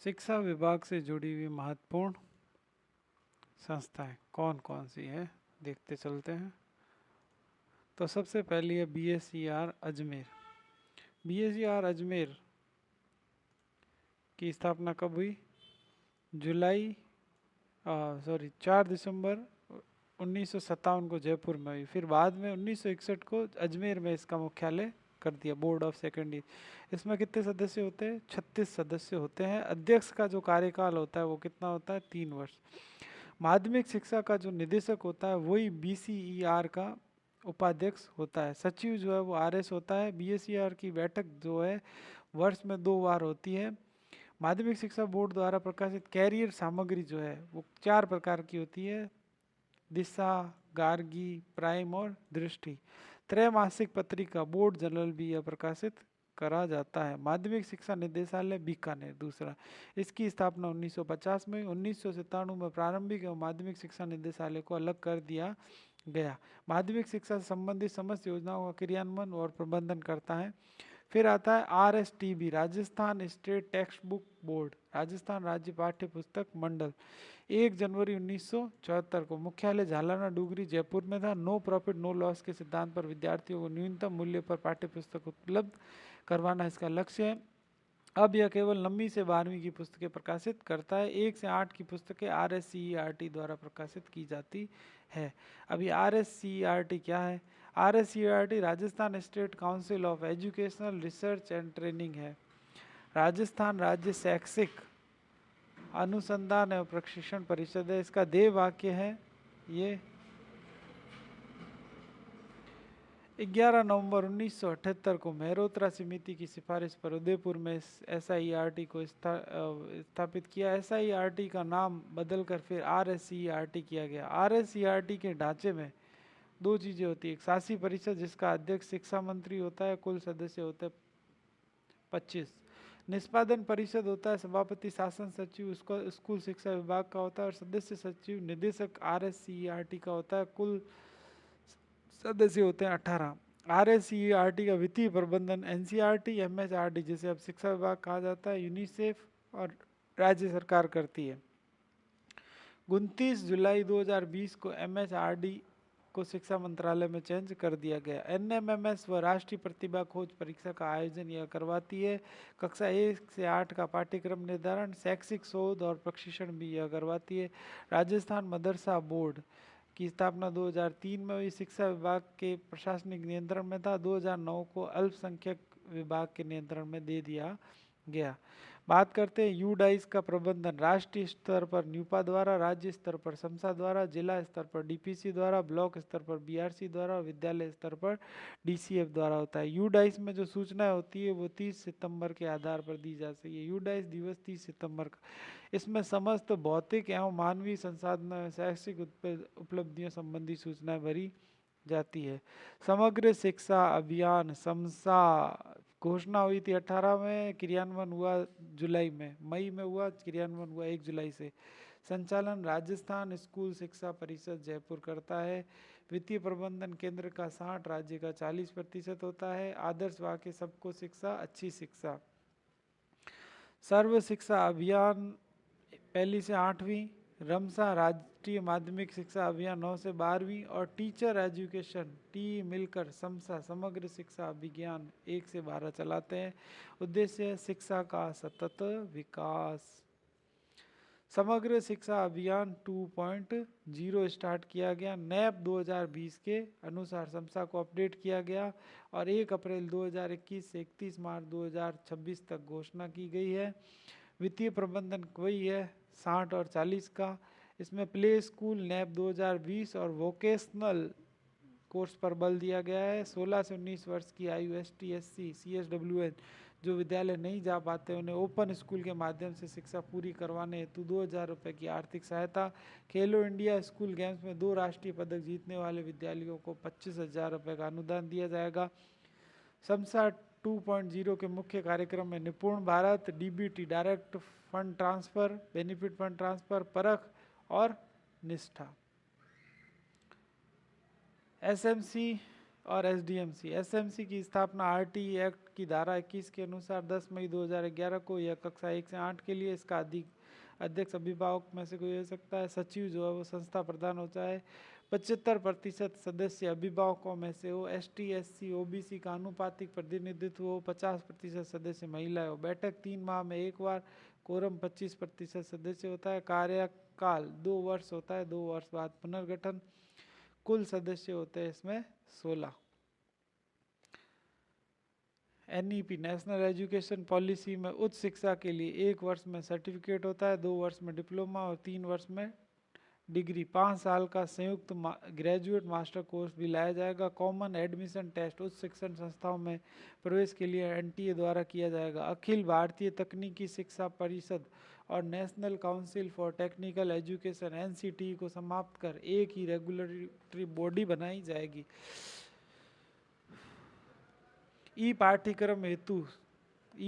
शिक्षा विभाग से जुड़ी हुई महत्वपूर्ण संस्थाएं कौन कौन सी हैं, देखते चलते हैं। तो सबसे पहली है BSER अजमेर। BSER अजमेर की स्थापना कब हुई? 4 दिसंबर 1957 को जयपुर में हुई। फिर बाद में 1961 को अजमेर में इसका मुख्यालय कर दिया, बोर्ड ऑफ सेकेंडरी। इसमें कितने सदस्य होते हैं? 36 सदस्य होते हैं। अध्यक्ष का जो कार्यकाल होता है वो कितना होता है? 3 वर्ष। माध्यमिक शिक्षा का जो निदेशक होता है वही BCER का उपाध्यक्ष होता है। सचिव जो है वो RS होता है। BSER की बैठक जो है वर्ष में 2 बार होती है। माध्यमिक शिक्षा बोर्ड द्वारा प्रकाशित कैरियर सामग्री जो है वो 4 प्रकार की होती है: दिशा, गार्गी, प्राइम और दृष्टि। त्रैमासिक पत्रिका बोर्ड जर्नल भी यह प्रकाशित करा जाता है। माध्यमिक शिक्षा निदेशालय बीकानेर दूसरा, इसकी स्थापना 1950 में। 1997 में प्रारंभिक एवं माध्यमिक शिक्षा निदेशालय को अलग कर दिया गया। माध्यमिक शिक्षा से संबंधित समस्त योजनाओं का क्रियान्वयन और प्रबंधन करता है। फिर आता है RSTB, Rajasthan state text book board, Rajasthan राज्य पाठ्य पुस्तक मंडल। 1 जनवरी 1974 को मुख्यालय झालाना डूगरी जयपुर में था। नो प्रॉफिट नो लॉस के सिद्धांत पर विद्यार्थियों को न्यूनतम मूल्य पर पाठ्य पुस्तक उपलब्ध करवाना इसका लक्ष्य है। अब यह केवल 9वीं से 12वीं की पुस्तकें प्रकाशित करता है। 1 से 8 की पुस्तकें RSCERT द्वारा प्रकाशित की जाती है। अभी RSCERT क्या है? RSCERT Rajasthan state council of educational research and training है। राजस्थान राज्य शैक्षिक अनुसंधान एवं प्रशिक्षण परिषद है। इसका ध्येय वाक्य है ये 11 नवंबर 1978 को मेहरोत्रा समिति की सिफारिश पर उदयपुर में SIERT को स्थापित किया। SIERT का नाम बदलकर फिर RSCERT किया गया। RSCERT के ढांचे में 2 चीजें होती है: एक शासी परिषद जिसका अध्यक्ष शिक्षा मंत्री होता है, कुल सदस्य होते हैं 25। निष्पादन परिषद होता है, सभापति शासन सचिव उसका स्कूल शिक्षा विभाग का होता है, और सदस्य सचिव निदेशक RSCERT का होता है। कुल सदस्य होते हैं 18। RSCERT का वित्तीय प्रबंधन NCERT MHRD जिसे अब शिक्षा विभाग कहा जाता है, यूनिसेफ और राज्य सरकार करती है। 29 जुलाई 2020 को MHRD को शिक्षा मंत्रालय में चेंज कर दिया गया। NMMS व राष्ट्रीय प्रतिभा खोज परीक्षा का आयोजन यह करवाती है। कक्षा 1 से 8 का पाठ्यक्रम निर्धारण, शैक्षिक शोध और प्रशिक्षण भी यह करवाती है। राजस्थान मदरसा बोर्ड की स्थापना 2003 में हुई। शिक्षा विभाग के प्रशासनिक नियंत्रण में था। 2009 को अल्पसंख्यक विभाग के नियंत्रण में दे दिया गया। बात करते हैं यूडाइस का प्रबंधन राष्ट्रीय स्तर पर न्यूपा द्वारा, राज्य स्तर पर समसा द्वारा, जिला स्तर पर DPC द्वारा, ब्लॉक स्तर पर BRC द्वारा, विद्यालय स्तर पर DCF द्वारा होता है। यूडाइस में जो सूचनाएं होती है वो 30 सितंबर के आधार पर दी जा सकती है। यूडाइस दिवस 30 सितंबर का। इसमें समस्त भौतिक एवं मानवीय संसाधनों शैक्षिक उपलब्धियों संबंधी सूचनाएं भरी जाती है। समग्र शिक्षा अभियान समसा घोषणा हुई थी 18 में, क्रियान्वयन हुआ जुलाई में, मई में हुआ, क्रियान्वयन हुआ 1 जुलाई से। संचालन राजस्थान स्कूल शिक्षा परिषद जयपुर करता है। वित्तीय प्रबंधन केंद्र का 60, राज्य का 40% होता है। आदर्श वाक्य सबको शिक्षा अच्छी शिक्षा। सर्व शिक्षा अभियान 1 से 8वीं, रमसा राष्ट्रीय माध्यमिक शिक्षा अभियान 9 से 12वीं, और टीचर एजुकेशन टी मिलकर समसा समग्र शिक्षा अभियान 1 से 12 चलाते हैं। उद्देश्य है शिक्षा का सतत विकास। समग्र शिक्षा अभियान 2.0 स्टार्ट किया गया। NAP 2020 के अनुसार समसा को अपडेट किया गया और 1 अप्रैल 2021 से 31 मार्च 2026 तक घोषणा की गई है। वित्तीय प्रबंधन वही है 60 और 40 का। इसमें प्ले स्कूल NAP 2020 और वोकेशनल कोर्स पर बल दिया गया है। 16 से 19 वर्ष की आयु ST SC CSWN जो विद्यालय नहीं जा पाते उन्हें ओपन स्कूल के माध्यम से शिक्षा पूरी करवाने हेतु 2000 रुपये की आर्थिक सहायता। खेलो इंडिया स्कूल गेम्स में 2 राष्ट्रीय पदक जीतने वाले विद्यालयों को 25,000 रुपये का अनुदान दिया जाएगा। समसा 2.0 के मुख्य कार्यक्रम में निपुण Bharat, DBT direct fund transfer, benefit fund transfer, परख और निष्ठा। SMC और एसडीएमसी। एसएमसी की स्थापना आरटी एक्ट की धारा 21 के अनुसार 10 मई 2011 को यह कक्षा 1 से 8 के लिए। इसका अध्यक्ष अभिभावक में से कोई हो सकता है। सचिव जो है वो संस्था प्रधान होता है। 75% सदस्य अभिभावकों में से हो। एसटी एससी ओबीसी का आनुपातिक प्रतिनिधित्व हो। 50% सदस्य महिलाएं हो। बैठक 3 माह में एक बार। कोरम 25% सदस्य होता है। कार्यकाल 2 वर्ष होता है। 2 वर्ष बाद पुनर्गठन। कुल सदस्य होते हैं इसमें 16। एनईपी नेशनल एजुकेशन पॉलिसी में उच्च शिक्षा के लिए 1 वर्ष में सर्टिफिकेट होता है, 2 वर्ष में डिप्लोमा और 3 वर्ष में डिग्री। 5 साल का संयुक्त ग्रेजुएट मास्टर कोर्स भी लाया जाएगा। कॉमन एडमिशन टेस्ट उच्च शिक्षण संस्थाओं में प्रवेश के लिए एनटीए द्वारा किया जाएगा। अखिल भारतीय तकनीकी शिक्षा परिषद और national council for technical education NCT को समाप्त कर एक ही रेगुलेटरी बॉडी बनाई जाएगी। ई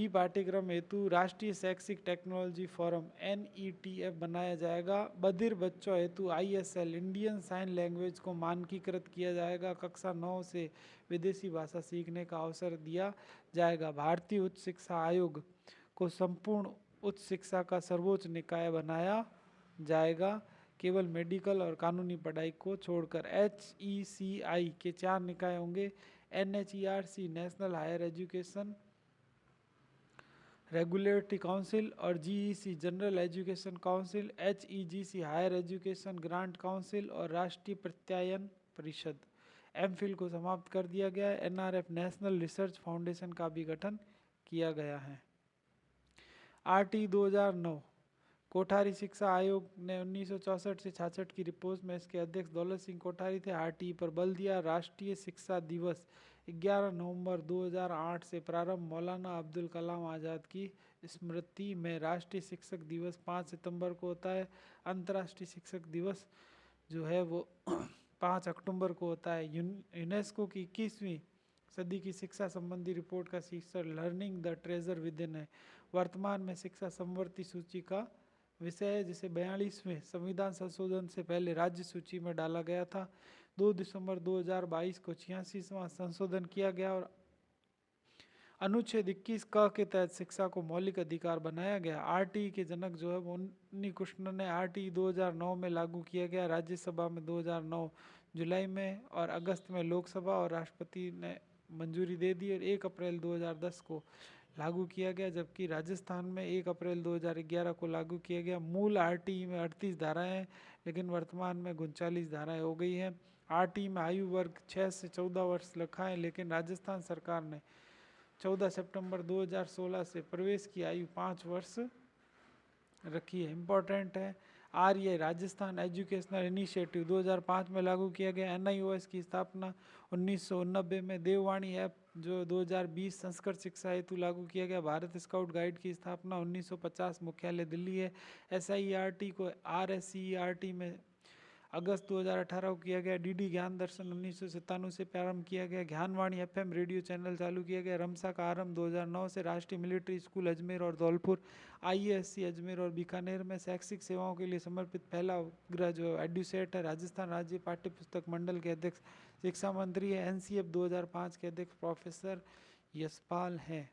पाठ्यक्रम हेतु राष्ट्रीय शैक्षिक टेक्नोलॉजी फोरम NETF बनाया जाएगा। बधिर बच्चों हेतु ISL इंडियन साइन लैंग्वेज को मानकीकृत किया जाएगा। कक्षा 9 से विदेशी भाषा सीखने का अवसर दिया जाएगा। भारतीय उच्च शिक्षा आयोग को संपूर्ण उच्च शिक्षा का सर्वोच्च निकाय बनाया जाएगा, केवल मेडिकल और कानूनी पढ़ाई को छोड़कर। HECI के 4 निकाय होंगे। NHERC national higher education regulatory council और GEC general education council, HEGC higher education grant council और राष्ट्रीय प्रत्यायन परिषद। एमफिल को समाप्त कर दिया गया है। NRF नेशनल रिसर्च फाउंडेशन का भी गठन किया गया है। RT 2009 कोठारी शिक्षा आयोग ने 1964 से 66 की रिपोर्ट में इसके अध्यक्ष दौलत सिंह कोठारी थे। RT पर बल दिया। राष्ट्रीय शिक्षा दिवस 11 नवंबर 2008 से प्रारंभ। मौलाना अब्दुल कलाम आज़ाद की स्मृति में राष्ट्रीय शिक्षक दिवस 5 सितंबर को होता है। अंतर्राष्ट्रीय शिक्षक दिवस जो है वो 5 अक्टूबर को होता है। यूनेस्को की 21वीं सदी की शिक्षा संबंधी रिपोर्ट का शीर्षक learning the treasure with in है। वर्तमान में शिक्षा समवर्ती सूची का विषय है, जिसे 42वें संविधान संशोधन से पहले राज्य सूची में डाला गया था। 2 दिसंबर 2022 को 86वां संशोधन किया गया और अनुच्छेद 21 क के तहत शिक्षा को मौलिक अधिकार बनाया गया। RT के जनक जो है वो उन्नी कृष्णन ने। RT 2009 में लागू किया गया। राज्यसभा में 2009 जुलाई में और अगस्त में लोकसभा और राष्ट्रपति ने मंजूरी दे दी और 1 अप्रैल 2010 को लागू किया गया, जबकि राजस्थान में 1 अप्रैल 2011 को लागू किया गया। मूल RT में 38 धाराएं हैं, लेकिन वर्तमान में 39 धाराएं हो गई हैं। RT में आयु वर्ग 6 से 14 वर्ष रखा है, लेकिन राजस्थान सरकार ने 14 सितंबर 2016 से प्रवेश की आयु 5 वर्ष रखी है। इम्पोर्टेंट है। REI राजस्थान एजुकेशनल इनिशिएटिव 2005 में लागू किया गया। NIOS की स्थापना 1989 में। देववाणी ऐप जो 2020 संस्कृत शिक्षा हेतु लागू किया गया। भारत स्काउट गाइड की स्थापना 1950, मुख्यालय दिल्ली है। SIERT को RSCERT में अगस्त 2018 को किया गया। DD ज्ञान दर्शन 1997 से प्रारंभ किया गया। ज्ञानवाणी FM रेडियो चैनल चालू किया गया। रमसा का आरंभ 2009 से। राष्ट्रीय मिलिट्री स्कूल अजमेर और धौलपुर। IASC अजमेर और बीकानेर में शैक्षिक सेवाओं के लिए समर्पित पहला उपग्रह जो एड्यूसेट है। राजस्थान राज्य पाठ्य पुस्तक मंडल के अध्यक्ष शिक्षा मंत्री है। NCF 2005 के अध्यक्ष प्रोफेसर यशपाल हैं।